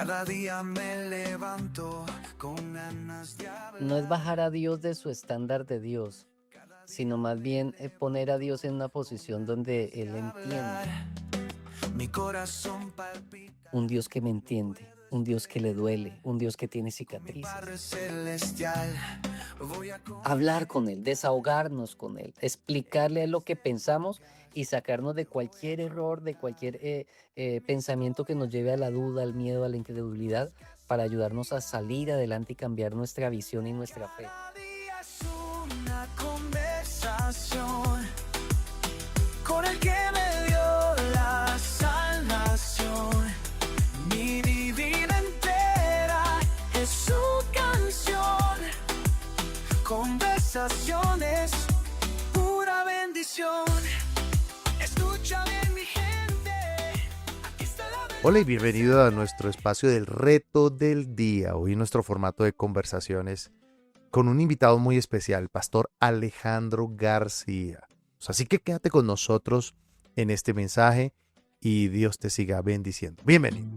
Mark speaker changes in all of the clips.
Speaker 1: Cada día me levanto con ganas de
Speaker 2: No es
Speaker 1: hablar.
Speaker 2: bajar a Dios de su estándar de Dios, sino más bien poner a Dios en una posición donde Él entiende.
Speaker 1: Mi corazón palpita
Speaker 2: Un Dios que me
Speaker 1: como
Speaker 2: entiende,
Speaker 1: puedo
Speaker 2: un Dios que le duele,
Speaker 1: expresar
Speaker 2: un Dios que tiene
Speaker 1: con mi
Speaker 2: cicatrices.
Speaker 1: Padre Celestial. Voy a
Speaker 2: Hablar
Speaker 1: confiar
Speaker 2: con Él, desahogarnos con Él, explicarle a Él lo que pensamos y sacarnos de cualquier error, de cualquier pensamiento que nos lleve a la duda, al miedo, a la incredulidad, para ayudarnos a salir adelante y cambiar nuestra visión y nuestra fe.
Speaker 1: cada día es una conversación con el que me dio la salvación. Mi vida entera es su canción. Conversaciones, pura bendición. Escucha bien, mi gente. Aquí está la
Speaker 3: Hola y
Speaker 1: verdad que
Speaker 3: bienvenido a nuestro espacio del reto del día. Hoy nuestro formato de conversaciones con un invitado muy especial, Pastor Alejandro García. Así que quédate con nosotros en este mensaje y Dios te siga bendiciendo. Bienvenido.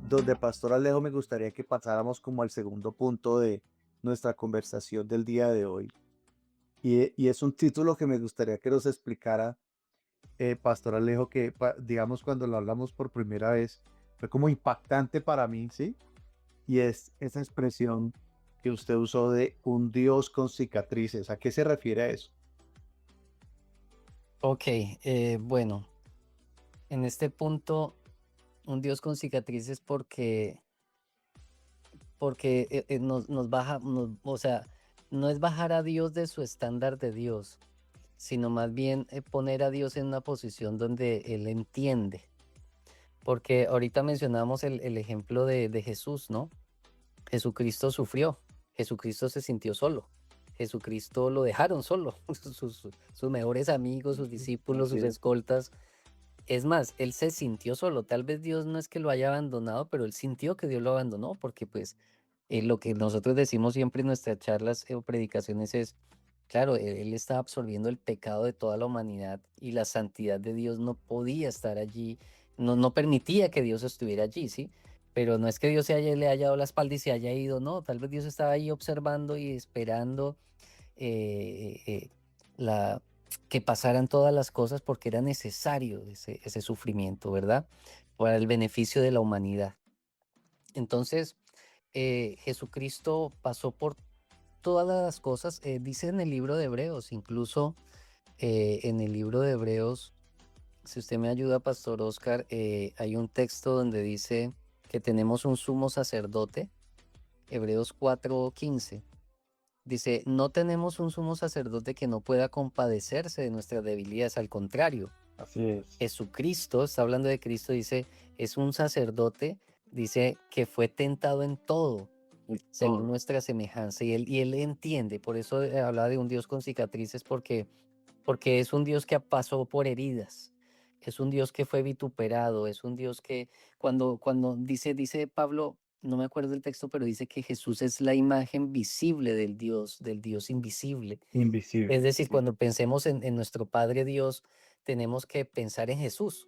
Speaker 4: Donde Pastor Alejo me gustaría que pasáramos como al segundo punto de nuestra conversación del día de hoy. Y es un título que me gustaría que nos explicara, Pastor Alejo, que digamos cuando lo hablamos por primera vez fue como impactante para mí, ¿sí? Y es esa expresión que usted usó de un Dios con cicatrices. ¿A qué se refiere a eso?
Speaker 2: Ok, bueno, en este punto, un Dios con cicatrices porque nos baja, o sea, no es bajar a Dios de su estándar de Dios, sino más bien poner a Dios en una posición donde Él entiende. Porque ahorita mencionamos el ejemplo de Jesús, ¿no? Jesucristo sufrió, Jesucristo se sintió solo, Jesucristo lo dejaron solo, sus mejores amigos, sus discípulos,
Speaker 4: Así
Speaker 2: sus
Speaker 4: es.
Speaker 2: escoltas. Es más, él se sintió solo. Tal vez Dios no es que lo haya abandonado, pero él sintió que Dios lo abandonó, porque pues lo que nosotros decimos siempre en nuestras charlas o predicaciones es, claro, él está absorbiendo el pecado de toda la humanidad y la santidad de Dios no podía estar allí, no permitía que Dios estuviera allí, ¿sí? Pero no es que Dios le haya dado la espalda y se haya ido, no, tal vez Dios estaba ahí observando y esperando eh, la, que pasaran todas las cosas porque era necesario ese sufrimiento, ¿verdad? Para el beneficio de la humanidad. Entonces, Jesucristo pasó por todas las cosas, dice en el libro de Hebreos, incluso en el libro de Hebreos, si usted me ayuda, Pastor Oscar, hay un texto donde dice que tenemos un sumo sacerdote, Hebreos 4:15. Dice, no tenemos un sumo sacerdote que no pueda compadecerse de nuestras debilidades, al contrario,
Speaker 4: Así es.
Speaker 2: Jesucristo, está hablando de Cristo, dice, es un sacerdote, dice que fue tentado en todo,
Speaker 4: Y
Speaker 2: según
Speaker 4: todo.
Speaker 2: nuestra semejanza, y él entiende, por eso hablaba de un Dios con cicatrices, porque es un Dios que pasó por heridas, es un Dios que fue vituperado, es un Dios que cuando dice Pablo, no me acuerdo el texto, pero dice que Jesús es la imagen visible del Dios invisible. Es
Speaker 4: Invisible.
Speaker 2: decir,
Speaker 4: Sí.
Speaker 2: cuando pensemos en nuestro Padre Dios, tenemos que pensar en Jesús,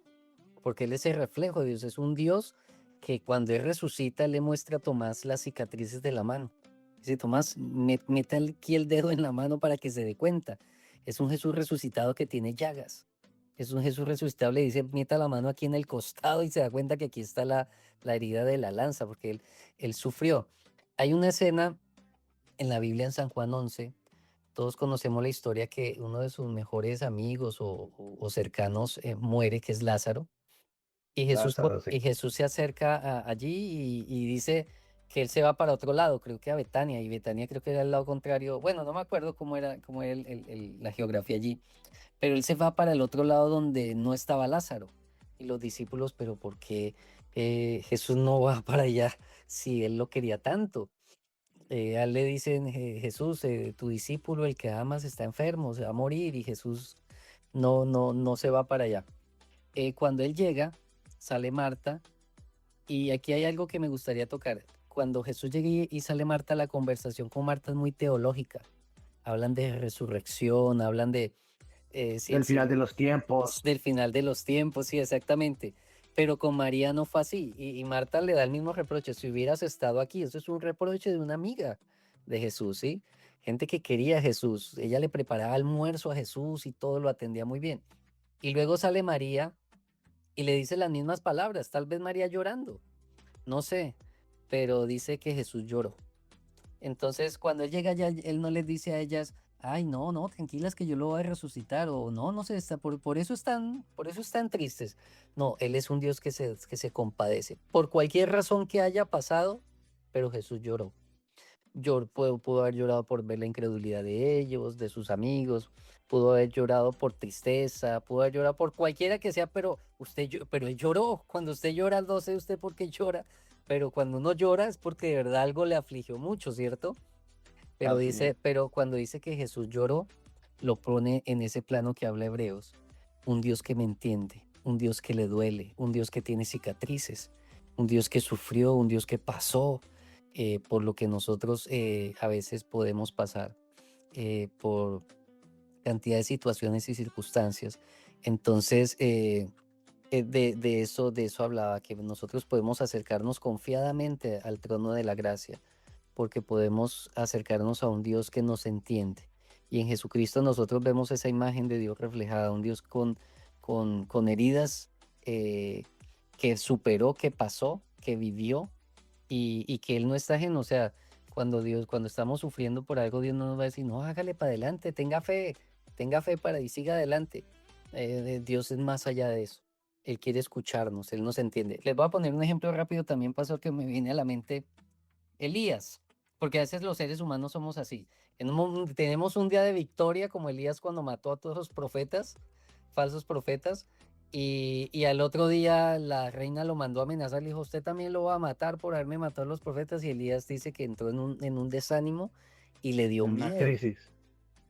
Speaker 2: porque Él es el reflejo de Dios, es un Dios que cuando Él resucita le muestra a Tomás las cicatrices de la mano. Dice, Tomás, meta aquí el dedo en la mano para que se dé cuenta. Es un Jesús resucitado que tiene llagas. Es un Jesús resucitado, le dice, meta la mano aquí en el costado y se da cuenta que aquí está la herida de la lanza, porque él sufrió. Hay una escena en la Biblia en San Juan 11. Todos conocemos la historia que uno de sus mejores amigos o cercanos muere, que es Lázaro, y Jesús,
Speaker 4: Lázaro, sí.
Speaker 2: y Jesús se acerca allí y dice que él se va para otro lado, creo que a Betania, y Betania creo que era el lado contrario, bueno, no me acuerdo cómo era la geografía allí, pero él se va para el otro lado donde no estaba Lázaro. Y los discípulos, pero ¿por qué Jesús no va para allá si él lo quería tanto? A él le dicen, Jesús, tu discípulo, el que amas, está enfermo, se va a morir, y Jesús no se va para allá. Cuando él llega, sale Marta, y aquí hay algo que me gustaría tocar. Cuando Jesús llega y sale Marta, la conversación con Marta es muy teológica. Hablan de resurrección, hablan Sí,
Speaker 4: Del final
Speaker 2: sí,
Speaker 4: de los tiempos.
Speaker 2: del final de los tiempos, sí, exactamente. Pero con María no fue así. Y Marta le da el mismo reproche. Si hubieras estado aquí, eso es un reproche de una amiga de Jesús, ¿sí? Gente que quería a Jesús. Ella le preparaba almuerzo a Jesús y todo lo atendía muy bien. Y luego sale María y le dice las mismas palabras, tal vez María llorando, no sé, pero dice que Jesús lloró. Entonces, cuando él llega allá, él no les dice a ellas, ay, no, no, tranquilas que yo lo voy a resucitar, o no, no sé, por eso están tristes. No, él es un Dios que se compadece, por cualquier razón que haya pasado, pero Jesús lloró. Pudo haber llorado por ver la incredulidad de ellos, de sus amigos, pudo haber llorado por tristeza, pudo haber llorado por cualquiera que sea, pero pero él lloró. Cuando usted llora, no sé usted por qué llora, pero cuando uno llora es porque de verdad algo le afligió mucho, ¿cierto?
Speaker 4: Así es.
Speaker 2: Pero cuando dice que Jesús lloró, lo pone en ese plano que habla Hebreos, un Dios que me entiende, un Dios que le duele, un Dios que tiene cicatrices, un Dios que sufrió, un Dios que pasó por lo que nosotros a veces podemos pasar, por cantidad de situaciones y circunstancias. Entonces, de eso hablaba, que nosotros podemos acercarnos confiadamente al trono de la gracia porque podemos acercarnos a un Dios que nos entiende. Y en Jesucristo nosotros vemos esa imagen de Dios reflejada, un Dios con heridas que superó, que pasó, que vivió y que Él no está ajeno. O sea, cuando estamos sufriendo por algo, Dios no nos va a decir, no, hágale para adelante, tenga fe para y siga adelante. Dios es más allá de eso. Él quiere escucharnos, Él nos entiende. Les voy a poner un ejemplo rápido también, pasó que me viene a la mente Elías, porque a veces los seres humanos somos así. Tenemos un día de victoria como Elías cuando mató a todos los profetas, falsos profetas, y al otro día la reina lo mandó a amenazar, le dijo, usted también lo va a matar por haberme matado a los profetas, y Elías dice que entró en un desánimo y le dio
Speaker 4: En una
Speaker 2: miedo.
Speaker 4: crisis.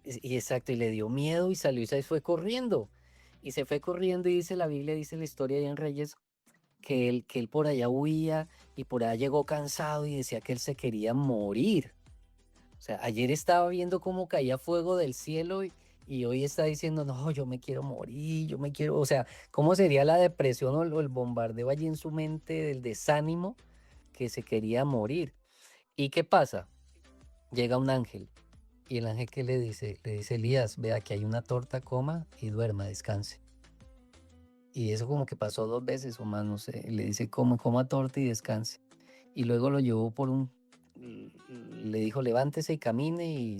Speaker 2: Y exacto, y le dio miedo y salió y se fue corriendo. Y se fue corriendo y dice la Biblia, dice la historia ahí en Reyes, que él por allá huía y por allá llegó cansado y decía que él se quería morir. O sea, ayer estaba viendo cómo caía fuego del cielo y hoy está diciendo, no, yo me quiero morir, yo me quiero, o sea, ¿cómo sería la depresión o el bombardeo allí en su mente del desánimo que se quería morir? ¿Y qué pasa? Llega un ángel y el ángel que le dice, Elías, vea que hay una torta, coma y duerma, descanse. Y eso como que pasó 2 veces o más, no sé. Le dice: Coma torta y descanse". Y luego lo llevó le dijo: "Levántese y camine", y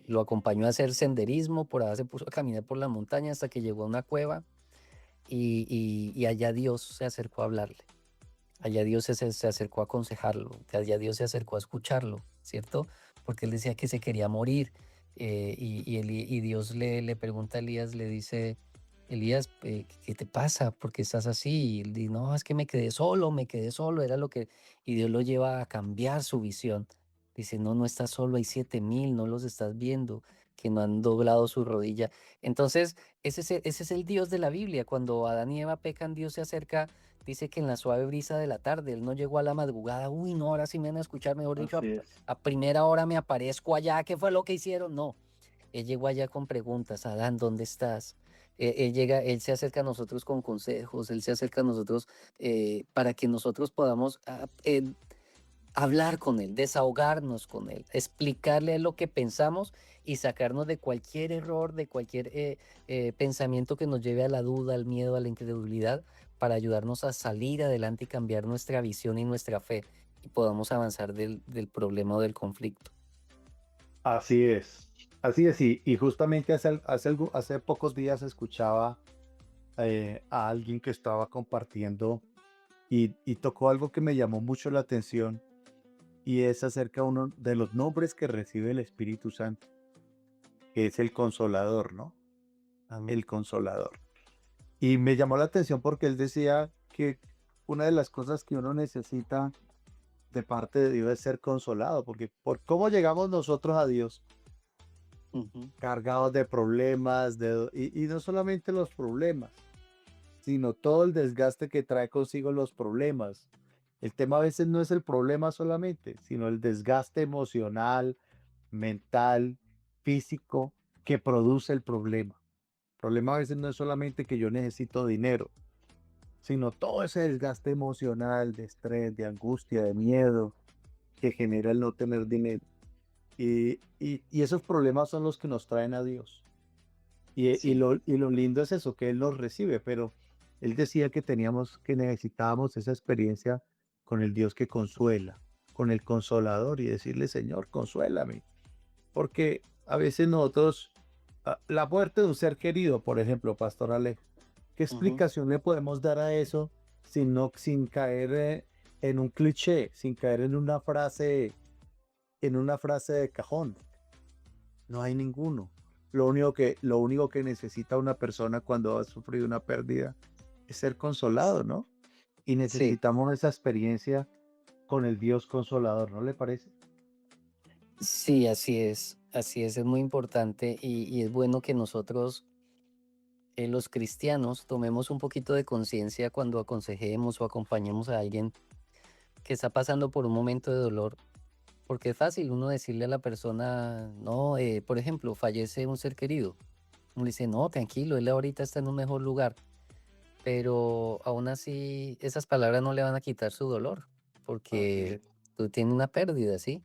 Speaker 2: lo acompañó a hacer senderismo, por allá se puso a caminar por la montaña hasta que llegó a una cueva, y allá Dios se acercó a hablarle. Allá Dios se acercó a aconsejarlo, allá Dios se acercó a escucharlo, ¿cierto? Porque él decía que se quería morir. Y Dios le pregunta a Elías, le dice, Elías, ¿qué te pasa? ¿Por qué estás así? Y él dice, no, es que me quedé solo, era lo que... Y Dios lo lleva a cambiar su visión. Dice, no, no estás solo, hay 7,000, no los estás viendo, que no han doblado su rodilla. Entonces, ese es el Dios de la Biblia. Cuando Adán y Eva pecan, Dios se acerca. Dice que en la suave brisa de la tarde, él no llegó a la madrugada, uy, no, ahora sí me van a escuchar, mejor dicho,
Speaker 4: Así es.
Speaker 2: a primera hora me aparezco allá, ¿qué fue lo que hicieron? No, él llegó allá con preguntas, Adán, ¿dónde estás? Él llega, él se acerca a nosotros con consejos, él se acerca a nosotros para que nosotros podamos hablar con él, desahogarnos con él, explicarle a él lo que pensamos y sacarnos de cualquier error, de cualquier pensamiento que nos lleve a la duda, al miedo, a la incredulidad, para ayudarnos a salir adelante y cambiar nuestra visión y nuestra fe y podamos avanzar del problema o del conflicto.
Speaker 4: Así es. Así es. Y justamente hace pocos días escuchaba a alguien que estaba compartiendo y tocó algo que me llamó mucho la atención y es acerca de uno de los nombres que recibe el Espíritu Santo, que es el Consolador, ¿no?
Speaker 3: Amén.
Speaker 4: El Consolador. Y me llamó la atención porque él decía que una de las cosas que uno necesita de parte de Dios es ser consolado, porque por cómo llegamos nosotros a Dios,
Speaker 2: Ujú.
Speaker 4: cargados de problemas, y no solamente los problemas, sino todo el desgaste que trae consigo los problemas. El tema a veces no es el problema solamente, sino el desgaste emocional, mental, físico que produce el problema. El problema a veces no es solamente que yo necesito dinero, sino todo ese desgaste emocional, de estrés, de angustia, de miedo que genera el no tener dinero. Y esos problemas son los que nos traen a Dios.
Speaker 2: Sí.
Speaker 4: Y lo lindo es eso, que Él nos recibe, pero Él decía que que necesitábamos esa experiencia con el Dios que consuela, con el consolador y decirle, Señor, consuélame. Porque a veces nosotros, la muerte de un ser querido, por ejemplo, Pastor Alejo, ¿qué
Speaker 2: Ujú.
Speaker 4: explicación le podemos dar a eso sin caer en un cliché, sin caer en una frase de cajón? No hay ninguno. Lo único que necesita una persona cuando ha sufrido una pérdida es ser consolado, ¿no? Y
Speaker 2: Sí,
Speaker 4: necesitamos esa experiencia con el Dios consolador, ¿no le parece?
Speaker 2: sí, así es muy importante y es bueno que nosotros, los cristianos, tomemos un poquito de conciencia cuando aconsejemos o acompañemos a alguien que está pasando por un momento de dolor, porque es fácil uno decirle a la persona, no, por ejemplo, fallece un ser querido, uno le dice, no, tranquilo, él ahorita está en un mejor lugar, pero aún así esas palabras no le van a quitar su dolor,
Speaker 4: Así
Speaker 2: porque
Speaker 4: es.
Speaker 2: tú tienes una pérdida, ¿sí?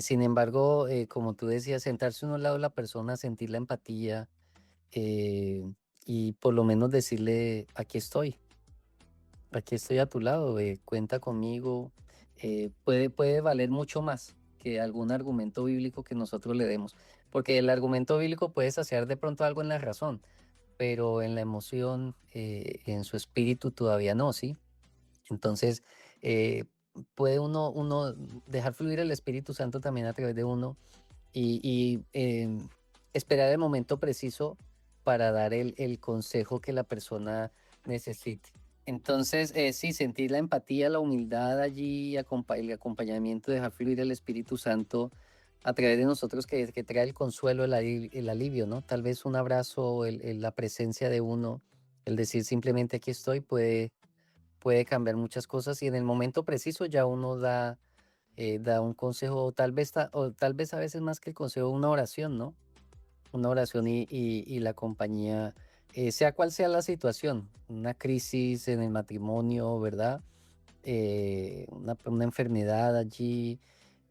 Speaker 2: Sin embargo, como tú decías, sentarse uno al lado de la persona, sentir la empatía, eh, y por lo menos decirle, aquí estoy a tu lado, cuenta conmigo, puede valer mucho más que algún argumento bíblico que nosotros le demos, porque el argumento bíblico puede saciar de pronto algo en la razón, pero en la emoción, en su espíritu todavía no, ¿sí? Entonces, eh, puede uno dejar fluir el Espíritu Santo también a través de uno y esperar el momento preciso para dar el consejo que la persona necesite. Entonces, sí, sentir la empatía, la humildad allí, el acompañamiento, dejar fluir el Espíritu Santo a través de nosotros que trae el consuelo, el alivio, ¿no? Tal vez un abrazo, la presencia de uno, el decir simplemente aquí estoy, puede cambiar muchas cosas y en el momento preciso ya uno da un consejo, o tal vez a veces más que el consejo, una oración, ¿no? Una oración y la compañía, sea cual sea la situación, una crisis en el matrimonio, ¿verdad? Una enfermedad allí.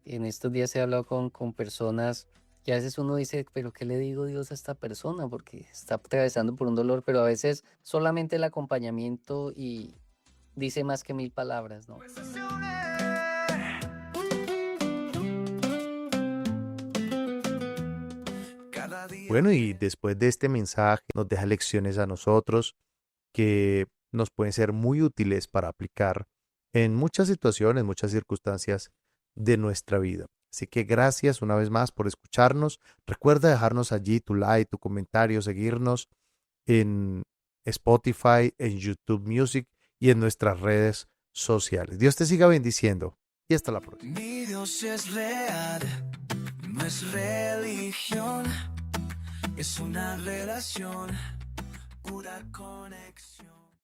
Speaker 2: En estos días he hablado con personas que a veces uno dice, pero ¿qué le digo Dios a esta persona? Porque está atravesando por un dolor, pero a veces solamente el acompañamiento y dice más que mil palabras, ¿no?
Speaker 1: Cada día
Speaker 3: Bueno, y después de este mensaje nos deja lecciones a nosotros que nos pueden ser muy útiles para aplicar en muchas situaciones, muchas circunstancias de nuestra vida. Así que gracias una vez más por escucharnos. Recuerda dejarnos allí tu like, tu comentario, seguirnos en Spotify, en YouTube Music y en nuestras redes sociales. Dios te siga bendiciendo y hasta la próxima.
Speaker 1: mi Dios es real, no es religión, es una relación, pura conexión.